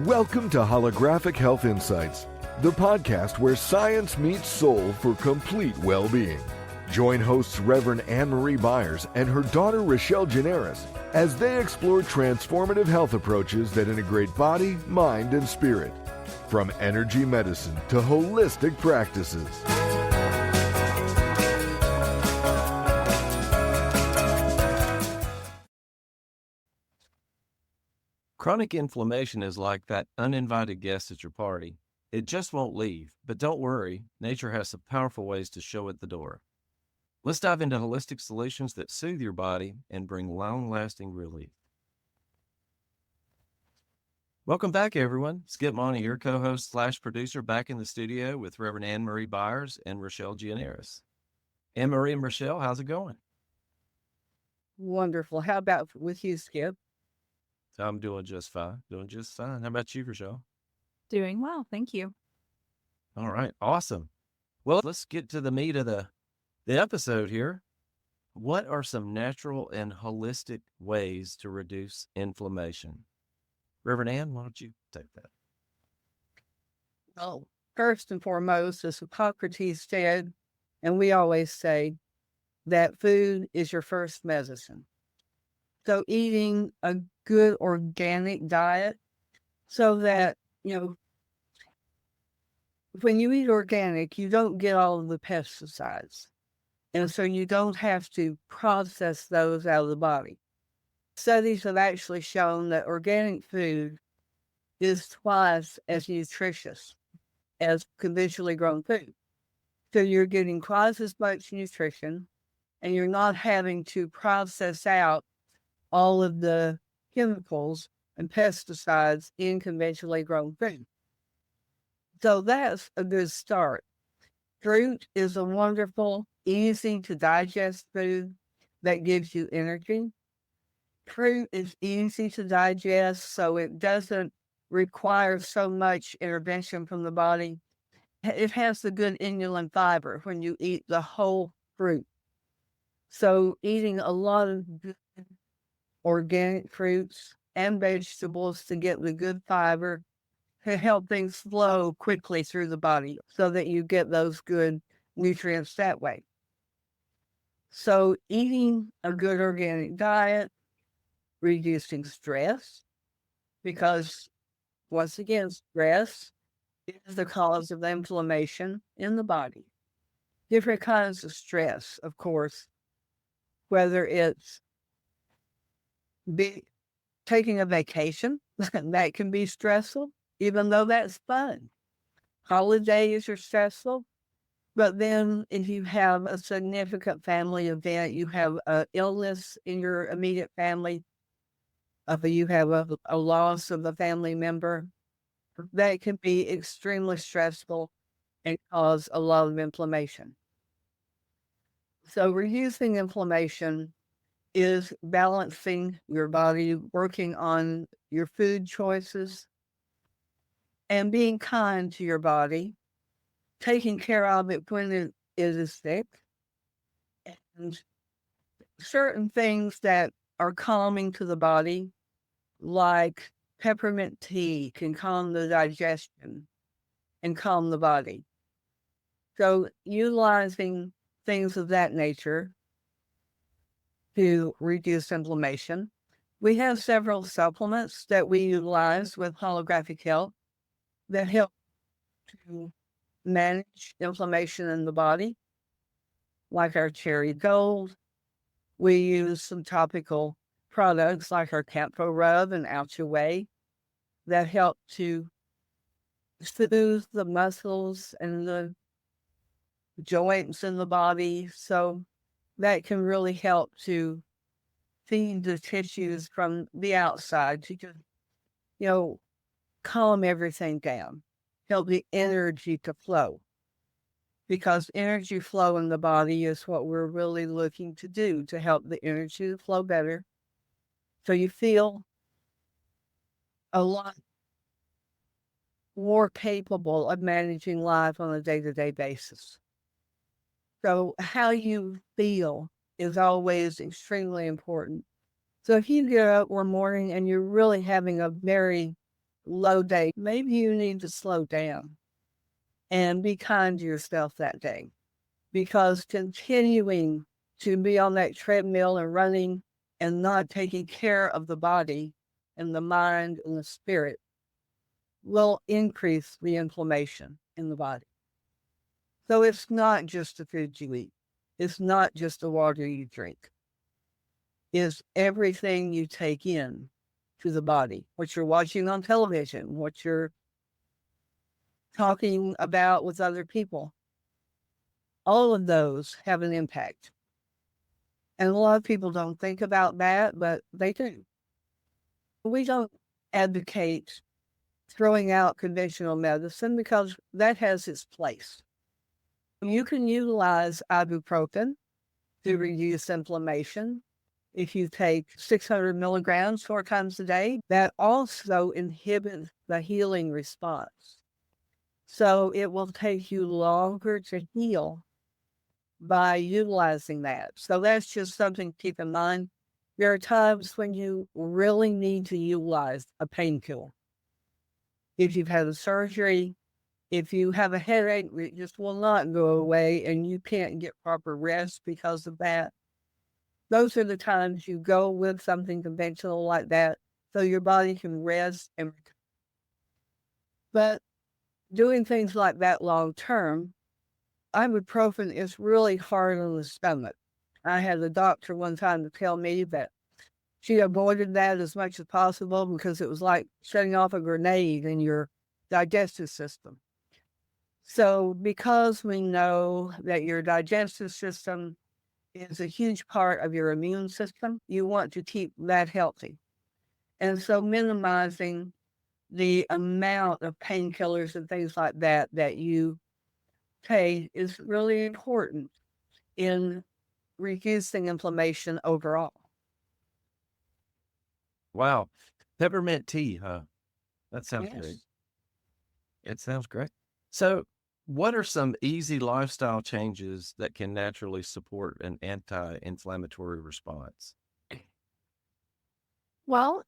Welcome to Holographic Health Insights, the podcast where science meets soul for complete well-being. Join hosts Reverend Anne-Marie Byers and her daughter Rochelle Generis as they explore transformative health approaches that integrate body, mind, and spirit, from energy medicine to holistic practices. Chronic inflammation is like that uninvited guest at your party. It just won't leave, but don't worry, nature has some powerful ways to show it the door. Let's dive into holistic solutions that soothe your body and bring long-lasting relief. Welcome back, everyone. Skip Monty, your co-host / producer, back in the studio with Reverend Anne-Marie Byers and Rochelle Generis. Anne-Marie and Rochelle, how's it going? Wonderful. How about with you, Skip? I'm doing just fine. How about you, Rochelle? Doing well, thank you. All right, awesome. Well, let's get to the meat of the episode here. What are some natural and holistic ways to reduce inflammation? Reverend Ann, why don't you take that? Well, first and foremost, as Hippocrates said, and we always say, that food is your first medicine. So eating a good organic diet so that, when you eat organic, you don't get all of the pesticides. And so you don't have to process those out of the body. Studies have actually shown that organic food is twice as nutritious as conventionally grown food. So you're getting twice as much nutrition, and you're not having to process out all of the chemicals and pesticides in conventionally grown food. So that's a good start. Fruit is a wonderful, easy to digest food that gives you energy. Fruit is easy to digest, so it doesn't require so much intervention from the body. It has the good inulin fiber when you eat the whole fruit. So eating a lot of good organic fruits and vegetables to get the good fiber to help things flow quickly through the body so that you get those good nutrients that way. So eating a good organic diet, reducing stress, because once again, stress is the cause of inflammation in the body. Different kinds of stress, of course, whether it's taking a vacation, that can be stressful, even though that's fun. Holidays are stressful, but then if you have a significant family event, you have an illness in your immediate family, you have a loss of a family member, that can be extremely stressful and cause a lot of inflammation. So reducing inflammation is balancing your body, working on your food choices, and being kind to your body, taking care of it when it is sick, and certain things that are calming to the body, like peppermint tea can calm the digestion and calm the body. So utilizing things of that nature to reduce inflammation. We have several supplements that we utilize with Holographic Health that help to manage inflammation in the body, like our Cherry Gold. We use some topical products like our Camphor Rub and Out Your Way that help to soothe the muscles and the joints in the body. So that can really help to feed the tissues from the outside to just, calm everything down, help the energy to flow. Because energy flow in the body is what we're really looking to do, to help the energy to flow better. So you feel a lot more capable of managing life on a day-to-day basis. So how you feel is always extremely important. So if you get up one morning and you're really having a very low day, maybe you need to slow down and be kind to yourself that day, because continuing to be on that treadmill and running and not taking care of the body and the mind and the spirit will increase the inflammation in the body. So it's not just the food you eat. It's not just the water you drink. It's everything you take in to the body, what you're watching on television, what you're talking about with other people. All of those have an impact. And a lot of people don't think about that, but they do. We don't advocate throwing out conventional medicine because that has its place. You can utilize ibuprofen to reduce inflammation. If you take 600 milligrams 4 times a day, that also inhibits the healing response. So it will take you longer to heal by utilizing that. So that's just something to keep in mind. There are times when you really need to utilize a painkiller. If you've had a surgery, if you have a headache, it just will not go away and you can't get proper rest because of that. Those are the times you go with something conventional like that so your body can rest and recover. But doing things like that long term, ibuprofen is really hard on the stomach. I had a doctor one time to tell me that she avoided that as much as possible because it was like setting off a grenade in your digestive system. So because we know that your digestive system is a huge part of your immune system, you want to keep that healthy. And so minimizing the amount of painkillers and things like that that you take is really important in reducing inflammation overall. Wow. Peppermint tea, huh? That sounds Yes. great. It sounds great. So, what are some easy lifestyle changes that can naturally support an anti-inflammatory response? Well,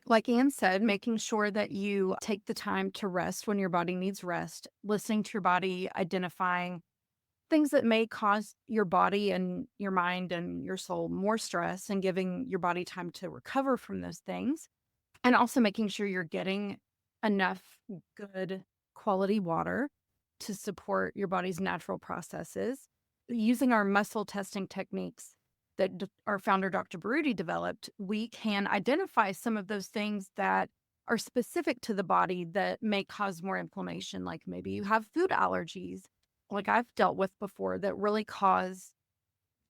like Anne said, making sure that you take the time to rest when your body needs rest, listening to your body, identifying things that may cause your body and your mind and your soul more stress and giving your body time to recover from those things. And also making sure you're getting enough good quality water to support your body's natural processes. Using our muscle testing techniques that our founder, Dr. Baruti, developed, we can identify some of those things that are specific to the body that may cause more inflammation. Like maybe you have food allergies, like I've dealt with before, that really cause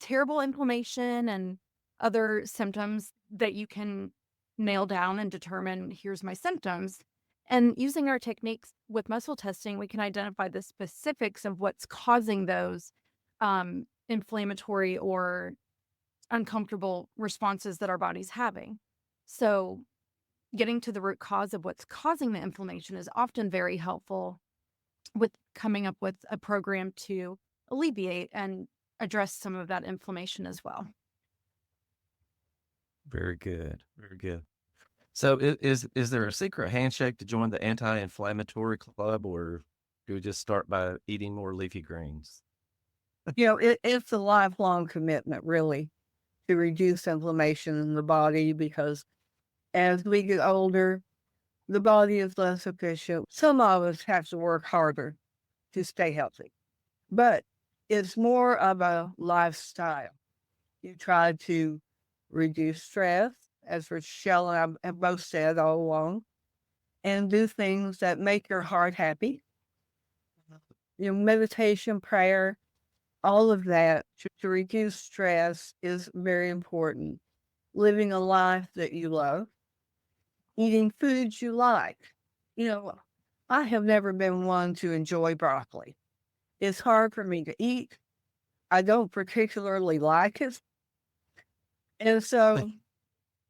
terrible inflammation and other symptoms that you can nail down and determine, here's my symptoms. And using our techniques with muscle testing, we can identify the specifics of what's causing those inflammatory or uncomfortable responses that our body's having. So getting to the root cause of what's causing the inflammation is often very helpful with coming up with a program to alleviate and address some of that inflammation as well. Very good. Very good. So, is there a secret handshake to join the anti-inflammatory club, or do we just start by eating more leafy greens? It's a lifelong commitment, really, to reduce inflammation in the body because as we get older, the body is less efficient. Some of us have to work harder to stay healthy, but it's more of a lifestyle. You try to reduce stress, as Rochelle and I have both said all along, and do things that make your heart happy. Meditation, prayer, all of that to reduce stress is very important. Living a life that you love, eating foods you like. I have never been one to enjoy broccoli. It's hard for me to eat. I don't particularly like it. And so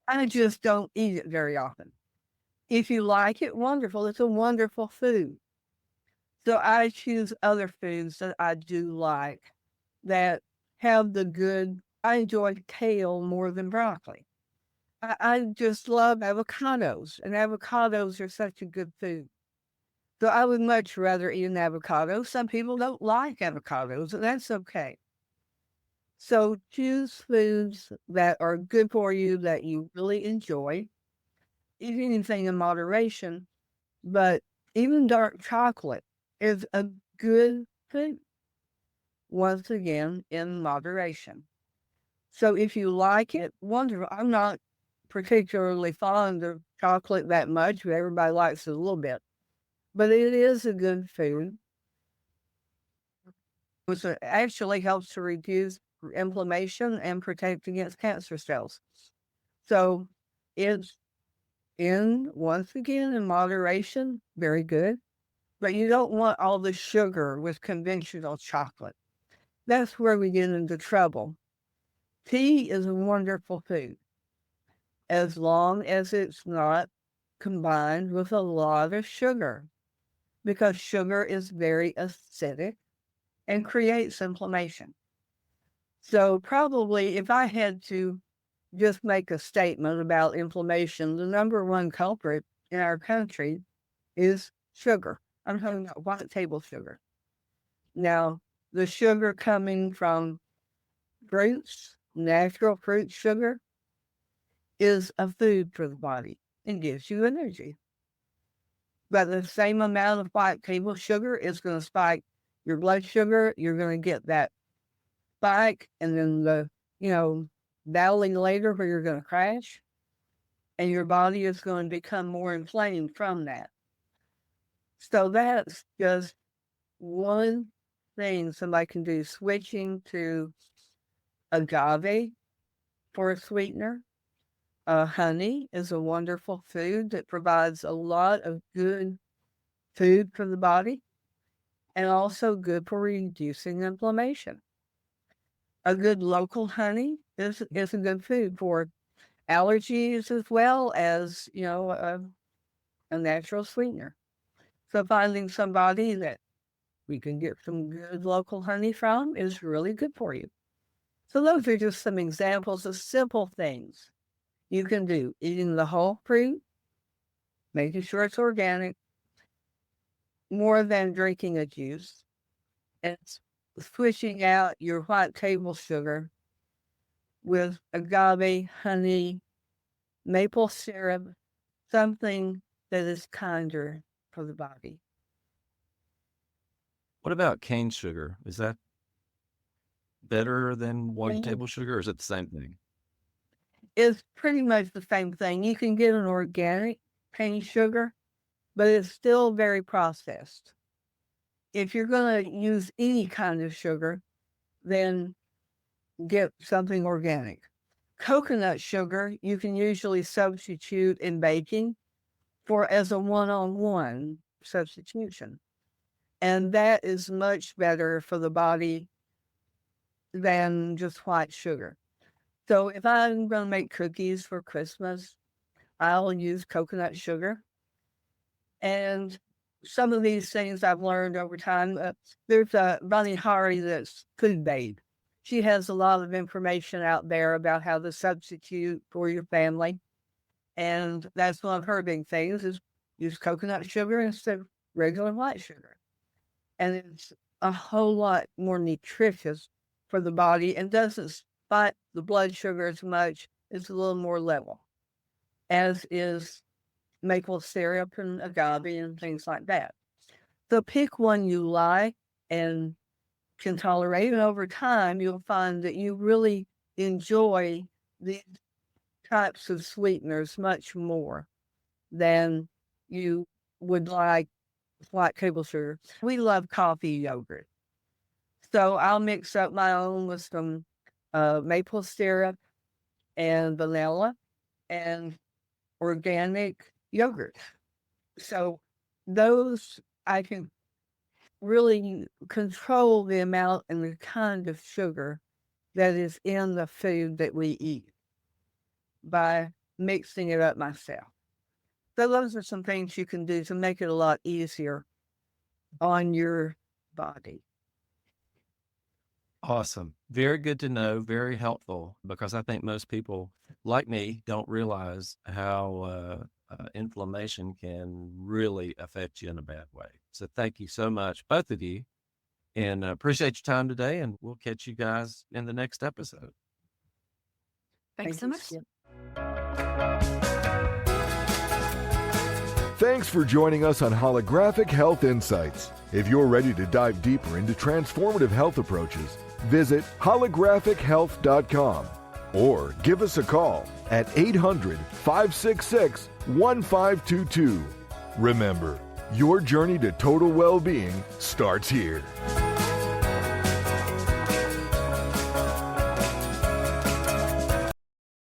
I just don't eat it very often. If you like it, wonderful. It's a wonderful food. So I choose other foods that I do like that have the good. I enjoy kale more than broccoli. I just love avocados, and avocados are such a good food. So I would much rather eat an avocado. Some people don't like avocados, and that's okay. So choose foods that are good for you, that you really enjoy. Eat anything in moderation, but even dark chocolate is a good food, once again, in moderation. So if you like it, wonderful. I'm not particularly fond of chocolate that much, but everybody likes it a little bit. But it is a good food, which actually helps to reduce inflammation and protect against cancer cells. So it's once again, in moderation, very good. But you don't want all the sugar with conventional chocolate. That's where we get into trouble. Tea is a wonderful food, as long as it's not combined with a lot of sugar, because sugar is very acidic and creates inflammation. So probably if I had to just make a statement about inflammation, the number one culprit in our country is sugar. I'm talking about white table sugar. Now, the sugar coming from fruits, natural fruit sugar, is a food for the body and gives you energy. But the same amount of white table sugar is going to spike your blood sugar. You're going to get that spike and then the valley later where you're going to crash. And your body is going to become more inflamed from that. So that's just one thing somebody can do, switching to agave for a sweetener. Honey is a wonderful food that provides a lot of good food for the body and also good for reducing inflammation. A good local honey is a good food for allergies as well as, a natural sweetener. So finding somebody that we can get some good local honey from is really good for you. So those are just some examples of simple things you can do. Eating the whole fruit, making sure it's organic, more than drinking a juice, and switching out your white table sugar with agave, honey, maple syrup, something that is kinder for the body. What about cane sugar? Is that better than white Mhm. table sugar, or is it the same thing? It's pretty much the same thing. You can get an organic cane sugar, but it's still very processed. If you're going to use any kind of sugar, then get something organic. Coconut sugar, you can usually substitute in baking for as a one-on-one substitution. And that is much better for the body than just white sugar. So if I'm going to make cookies for Christmas, I'll use coconut sugar. And some of these things I've learned over time. There's a Bunny Hari that's Food Babe. She has a lot of information out there about how to substitute for your family. And that's one of her big things is use coconut sugar instead of regular white sugar. And it's a whole lot more nutritious for the body and doesn't spike the blood sugar as much. It's a little more level, as is maple syrup and agave and things like that. So pick one you like and can tolerate. And over time, you'll find that you really enjoy these types of sweeteners much more than you would like white table sugar. We love coffee yogurt. So I'll mix up my own with some maple syrup and vanilla and organic yogurt. So those I can really control the amount and the kind of sugar that is in the food that we eat by mixing it up myself. So those are some things you can do to make it a lot easier on your body. Awesome. Very good to know. Very helpful, because I think most people, like me, don't realize how inflammation can really affect you in a bad way. So thank you so much, both of you, and appreciate your time today. And we'll catch you guys in the next episode. Thanks so you, much. Skip. Thanks for joining us on Holographic Health Insights. If you're ready to dive deeper into transformative health approaches, visit holographichealth.com or give us a call at 800-566-1522. Remember, your journey to total well-being starts here.